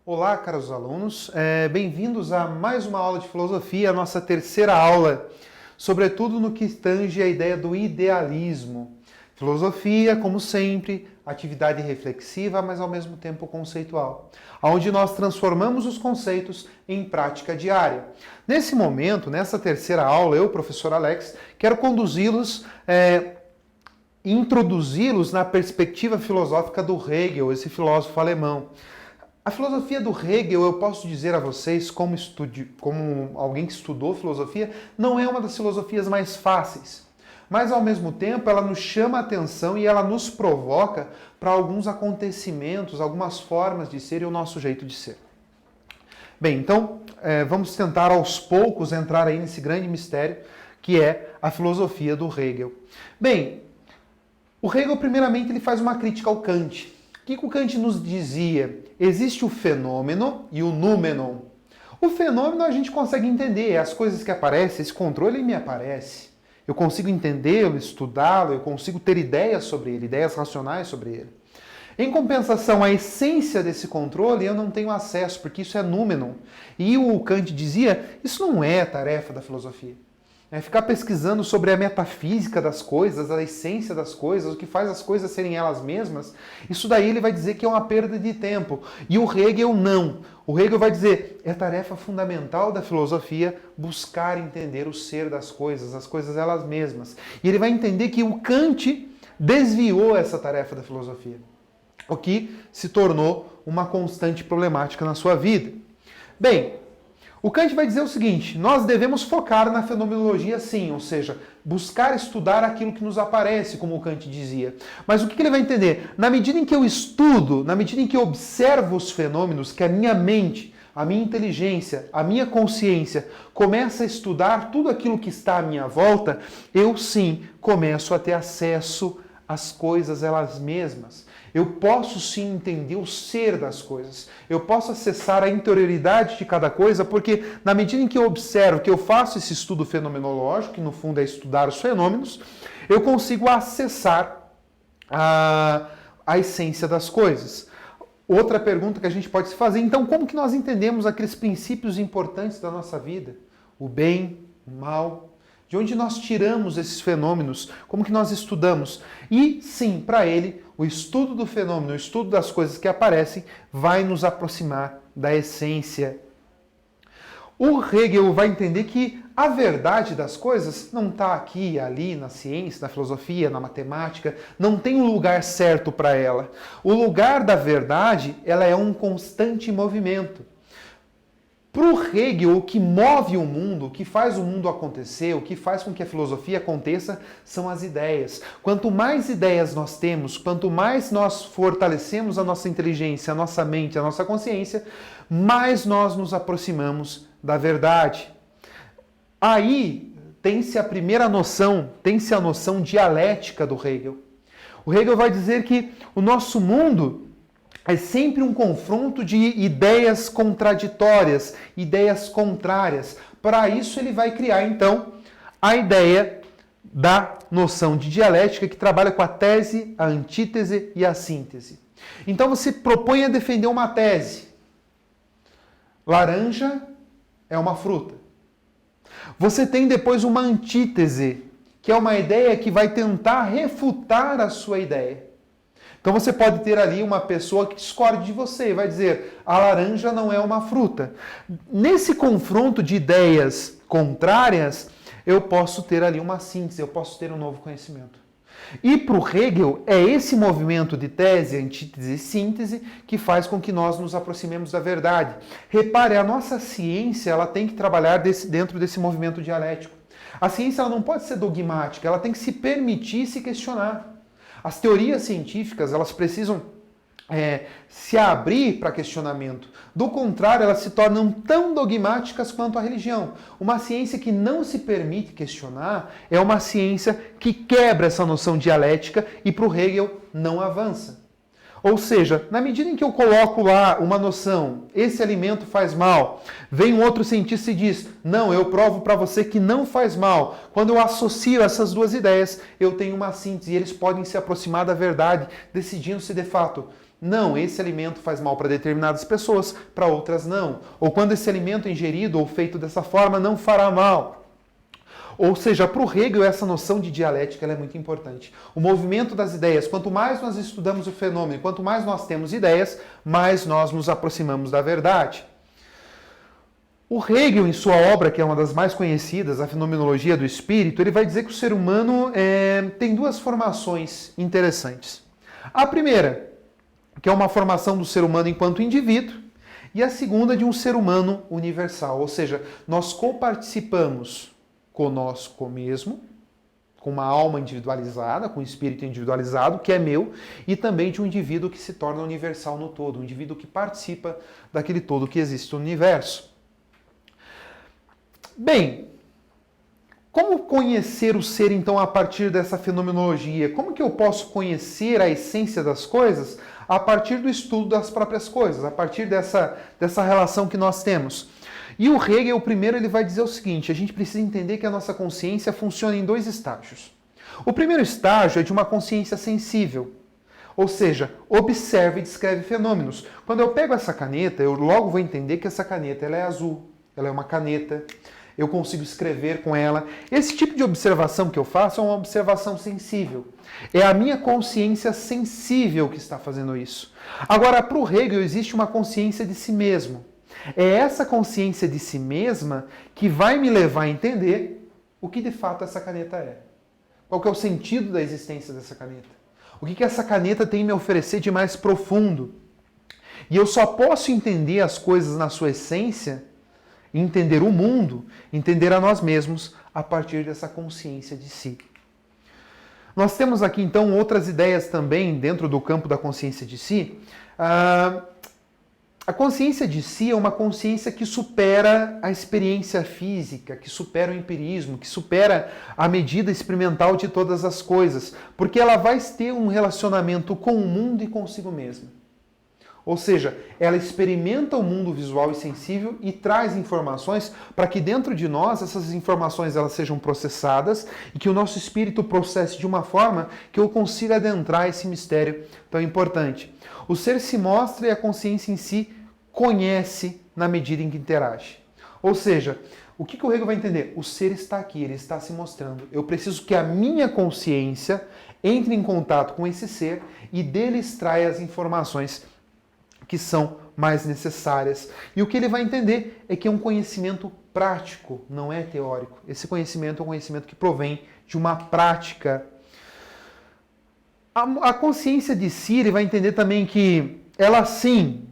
Olá, caros alunos, bem-vindos a mais uma aula de filosofia, a nossa terceira aula, sobretudo no que tange a ideia do idealismo. Filosofia, como sempre, atividade reflexiva, mas ao mesmo tempo conceitual, onde nós transformamos os conceitos em prática diária. Nesse momento, nessa terceira aula, eu, professor Alex, quero conduzi-los introduzi-los na perspectiva filosófica do Hegel, esse filósofo alemão. A filosofia do Hegel, eu posso dizer a vocês, como alguém que estudou filosofia, não é uma das filosofias mais fáceis. Mas, ao mesmo tempo, ela nos chama a atenção e ela nos provoca para alguns acontecimentos, algumas formas de ser e o nosso jeito de ser. Bem, então, vamos tentar aos poucos entrar aí nesse grande mistério que é a filosofia do Hegel. Bem, o Hegel, primeiramente, ele faz uma crítica ao Kant. O que o Kant nos dizia? Existe o fenômeno e o noumenon. O fenômeno a gente consegue entender, as coisas que aparecem, esse controle me aparece. Eu consigo entendê-lo, estudá-lo, eu consigo ter ideias sobre ele, ideias racionais sobre ele. Em compensação, a essência desse controle eu não tenho acesso, porque isso é noumenon. E o Kant dizia, isso não é tarefa da filosofia. Ficar pesquisando sobre a metafísica das coisas, a essência das coisas, o que faz as coisas serem elas mesmas, isso daí ele vai dizer que é uma perda de tempo. E o Hegel não. O Hegel vai dizer, é tarefa fundamental da filosofia buscar entender o ser das coisas, as coisas elas mesmas. E ele vai entender que o Kant desviou essa tarefa da filosofia, o que se tornou uma constante problemática na sua vida. Bem, o Kant vai dizer o seguinte, nós devemos focar na fenomenologia sim, ou seja, buscar estudar aquilo que nos aparece, como o Kant dizia. Mas o que ele vai entender? Na medida em que eu estudo, na medida em que eu observo os fenômenos, que a minha mente, a minha inteligência, a minha consciência começa a estudar tudo aquilo que está à minha volta, eu sim começo a ter acesso às coisas elas mesmas. Eu posso sim entender o ser das coisas. Eu posso acessar a interioridade de cada coisa, porque na medida em que eu observo, que eu faço esse estudo fenomenológico, que no fundo é estudar os fenômenos, eu consigo acessar a essência das coisas. Outra pergunta que a gente pode se fazer, então, como que nós entendemos aqueles princípios importantes da nossa vida? O bem, o mal. De onde nós tiramos esses fenômenos? Como que nós estudamos? E, sim, para ele, o estudo do fenômeno, o estudo das coisas que aparecem, vai nos aproximar da essência. O Hegel vai entender que a verdade das coisas não está aqui e ali, na ciência, na filosofia, na matemática, não tem um lugar certo para ela. O lugar da verdade, ela é um constante movimento. Para o Hegel, o que move o mundo, o que faz o mundo acontecer, o que faz com que a filosofia aconteça, são as ideias. Quanto mais ideias nós temos, quanto mais nós fortalecemos a nossa inteligência, a nossa mente, a nossa consciência, mais nós nos aproximamos da verdade. Aí tem-se a primeira noção, tem-se a noção dialética do Hegel. O Hegel vai dizer que o nosso mundo é sempre um confronto de ideias contraditórias, ideias contrárias. Para isso ele vai criar, então, a ideia da noção de dialética que trabalha com a tese, a antítese e a síntese. Então você propõe a defender uma tese. Laranja é uma fruta. Você tem depois uma antítese, que é uma ideia que vai tentar refutar a sua ideia. Então você pode ter ali uma pessoa que discorde de você e vai dizer, a laranja não é uma fruta. Nesse confronto de ideias contrárias, eu posso ter ali uma síntese, eu posso ter um novo conhecimento. E para o Hegel, é esse movimento de tese, antítese e síntese que faz com que nós nos aproximemos da verdade. Repare, a nossa ciência ela tem que trabalhar dentro desse movimento dialético. A ciência ela não pode ser dogmática, ela tem que se permitir se questionar. As teorias científicas, elas precisam se abrir para questionamento. Do contrário, elas se tornam tão dogmáticas quanto a religião. Uma ciência que não se permite questionar é uma ciência que quebra essa noção dialética e para o Hegel não avança. Ou seja, na medida em que eu coloco lá uma noção, esse alimento faz mal, vem um outro cientista e diz, não, eu provo para você que não faz mal. Quando eu associo essas duas ideias, eu tenho uma síntese e eles podem se aproximar da verdade, decidindo se de fato, não, esse alimento faz mal para determinadas pessoas, para outras não. Ou quando esse alimento é ingerido ou feito dessa forma não fará mal. Ou seja, para o Hegel, essa noção de dialética é muito importante. O movimento das ideias, quanto mais nós estudamos o fenômeno, quanto mais nós temos ideias, mais nós nos aproximamos da verdade. O Hegel, em sua obra, que é uma das mais conhecidas, A Fenomenologia do Espírito, ele vai dizer que o ser humano tem duas formações interessantes. A primeira, que é uma formação do ser humano enquanto indivíduo, e a segunda de um ser humano universal, ou seja, nós coparticipamos conosco mesmo, com uma alma individualizada, com um espírito individualizado, que é meu, e também de um indivíduo que se torna universal no todo, um indivíduo que participa daquele todo que existe no universo. Bem, como conhecer o ser, então, a partir dessa fenomenologia? Como que eu posso conhecer a essência das coisas a partir do estudo das próprias coisas, a partir dessa relação que nós temos? E o Hegel, primeiro, ele vai dizer o seguinte, a gente precisa entender que a nossa consciência funciona em dois estágios. O primeiro estágio é de uma consciência sensível, ou seja, observa e descreve fenômenos. Quando eu pego essa caneta, eu logo vou entender que essa caneta ela é azul, ela é uma caneta, eu consigo escrever com ela. Esse tipo de observação que eu faço é uma observação sensível. É a minha consciência sensível que está fazendo isso. Agora, para o Hegel, existe uma consciência de si mesmo. É essa consciência de si mesma que vai me levar a entender o que de fato essa caneta é. Qual que é o sentido da existência dessa caneta? O que essa caneta tem a me oferecer de mais profundo? E eu só posso entender as coisas na sua essência, entender o mundo, entender a nós mesmos, a partir dessa consciência de si. Nós temos aqui, então, outras ideias também dentro do campo da consciência de si. A consciência de si é uma consciência que supera a experiência física, que supera o empirismo, que supera a medida experimental de todas as coisas, porque ela vai ter um relacionamento com o mundo e consigo mesma. Ou seja, ela experimenta o mundo visual e sensível e traz informações para que dentro de nós essas informações elas sejam processadas e que o nosso espírito processe de uma forma que eu consiga adentrar esse mistério tão importante. O ser se mostra e a consciência em si conhece na medida em que interage. Ou seja, o que o Hegel vai entender? O ser está aqui, ele está se mostrando. Eu preciso que a minha consciência entre em contato com esse ser e dele extraia as informações que são mais necessárias. E o que ele vai entender é que é um conhecimento prático, não é teórico. Esse conhecimento é um conhecimento que provém de uma prática. A consciência de si, ele vai entender também que ela sim,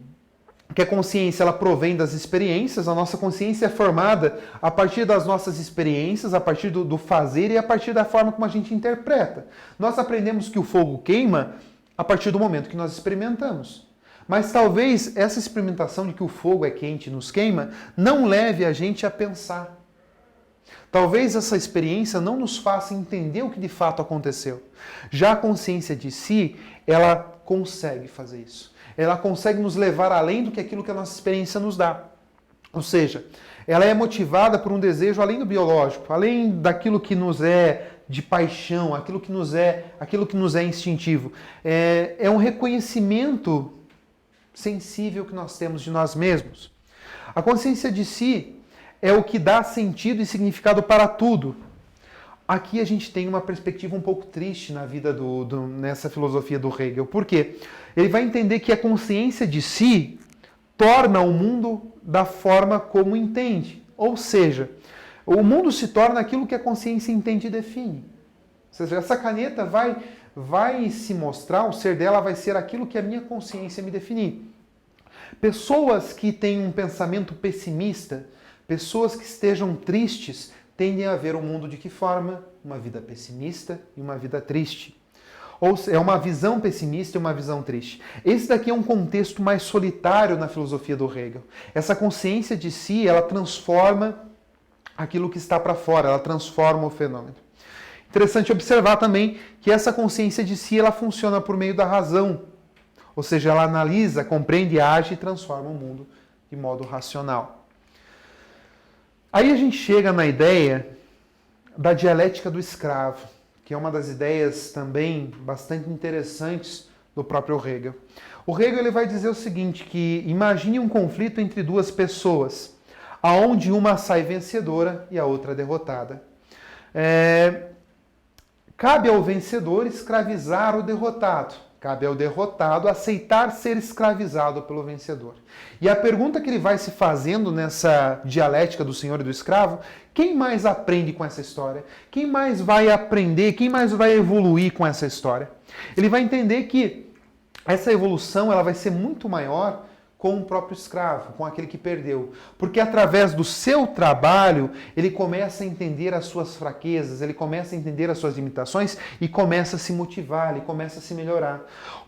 que a consciência ela provém das experiências, a nossa consciência é formada a partir das nossas experiências, a partir do fazer e a partir da forma como a gente interpreta. Nós aprendemos que o fogo queima a partir do momento que nós experimentamos. Mas talvez essa experimentação de que o fogo é quente e nos queima não leve a gente a pensar. Talvez essa experiência não nos faça entender o que de fato aconteceu. Já a consciência de si, ela consegue fazer isso. Ela consegue nos levar além do que aquilo que a nossa experiência nos dá. Ou seja, ela é motivada por um desejo além do biológico, além daquilo que nos é de paixão, aquilo que nos é instintivo. É um reconhecimento sensível que nós temos de nós mesmos. A consciência de si é o que dá sentido e significado para tudo. Aqui a gente tem uma perspectiva um pouco triste na vida nessa filosofia do Hegel. Por quê? Ele vai entender que a consciência de si torna o mundo da forma como entende. Ou seja, o mundo se torna aquilo que a consciência entende e define. Ou seja, essa caneta vai se mostrar, o ser dela vai ser aquilo que a minha consciência me definir. Pessoas que têm um pensamento pessimista, pessoas que estejam tristes, tendem a ver o mundo de que forma? Uma vida pessimista e uma vida triste. Ou é uma visão pessimista e uma visão triste. Esse daqui é um contexto mais solitário na filosofia do Hegel. Essa consciência de si, ela transforma aquilo que está para fora, ela transforma o fenômeno. Interessante observar também que essa consciência de si, ela funciona por meio da razão. Ou seja, ela analisa, compreende, age e transforma o mundo de modo racional. Aí a gente chega na ideia da dialética do escravo, que é uma das ideias também bastante interessantes do próprio Hegel. O Hegel ele vai dizer o seguinte, que imagine um conflito entre duas pessoas, aonde uma sai vencedora e a outra derrotada. Cabe ao vencedor escravizar o derrotado. Cabe ao derrotado aceitar ser escravizado pelo vencedor. E a pergunta que ele vai se fazendo nessa dialética do senhor e do escravo, quem mais aprende com essa história? Quem mais vai aprender? Quem mais vai evoluir com essa história? Ele vai entender que essa evolução ela vai ser muito maior com o próprio escravo, com aquele que perdeu. Porque através do seu trabalho, ele começa a entender as suas fraquezas, ele começa a entender as suas limitações e começa a se motivar, ele começa a se melhorar.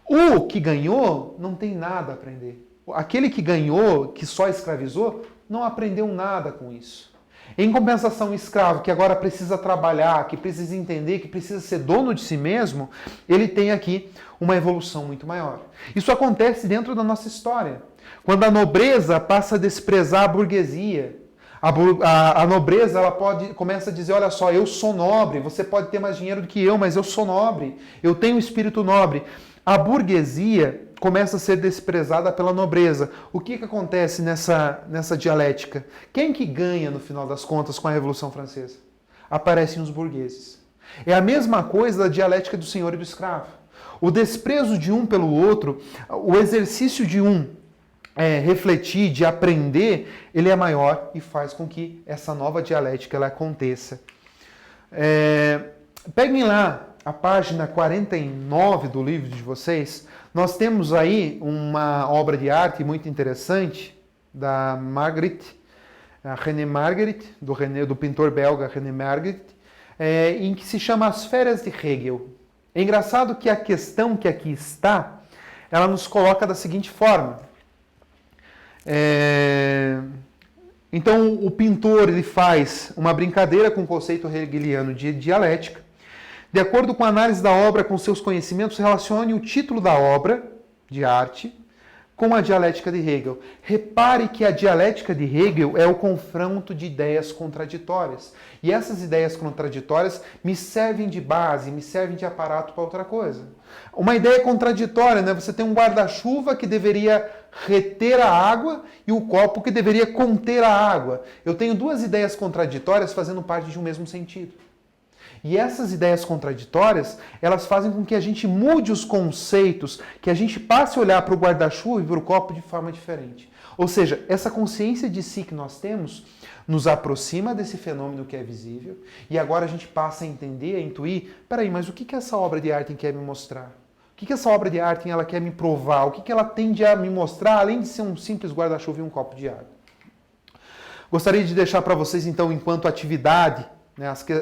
O que ganhou não tem nada a aprender. Aquele que ganhou, que só escravizou, não aprendeu nada com isso. Em compensação, o escravo, que agora precisa trabalhar, que precisa entender, que precisa ser dono de si mesmo, ele tem aqui uma evolução muito maior. Isso acontece dentro da nossa história. Quando a nobreza passa a desprezar a burguesia, a nobreza ela começa a dizer, olha só, eu sou nobre, você pode ter mais dinheiro do que eu, mas eu sou nobre, eu tenho um espírito nobre. A burguesia começa a ser desprezada pela nobreza. O que acontece nessa dialética? Quem que ganha, no final das contas, com a Revolução Francesa? Aparecem os burgueses. É a mesma coisa da dialética do senhor e do escravo. O desprezo de um pelo outro, o exercício de um refletir, de aprender, ele é maior e faz com que essa nova dialética ela aconteça. Peguem lá a página 49 do livro de vocês. Nós temos aí uma obra de arte muito interessante da René Magritte, do pintor belga René Magritte, em que se chama As Férias de Hegel. É engraçado que a questão que aqui está, ela nos coloca da seguinte forma. Então o pintor ele faz uma brincadeira com o conceito hegeliano de dialética. De acordo com a análise da obra com seus conhecimentos, relacione o título da obra de arte com a dialética de Hegel. Repare que a dialética de Hegel é o confronto de ideias contraditórias. E essas ideias contraditórias me servem de base, me servem de aparato para outra coisa. Uma ideia contraditória, né? Você tem um guarda-chuva que deveria reter a água e o copo que deveria conter a água. Eu tenho duas ideias contraditórias fazendo parte de um mesmo sentido. E essas ideias contraditórias, elas fazem com que a gente mude os conceitos, que a gente passe a olhar para o guarda-chuva e para o copo de forma diferente. Ou seja, essa consciência de si que nós temos nos aproxima desse fenômeno que é visível e agora a gente passa a entender, a intuir, peraí, mas o que essa obra de arte quer me mostrar? O que essa obra de arte ela quer me provar? O que ela tende a me mostrar, além de ser um simples guarda-chuva e um copo de água? Gostaria de deixar para vocês, então, enquanto atividade,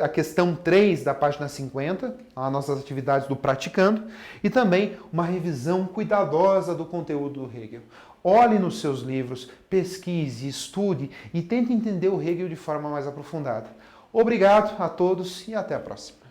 a questão 3 da página 50, as nossas atividades do Praticando, e também uma revisão cuidadosa do conteúdo do Hegel. Olhe nos seus livros, pesquise, estude e tente entender o Hegel de forma mais aprofundada. Obrigado a todos e até a próxima.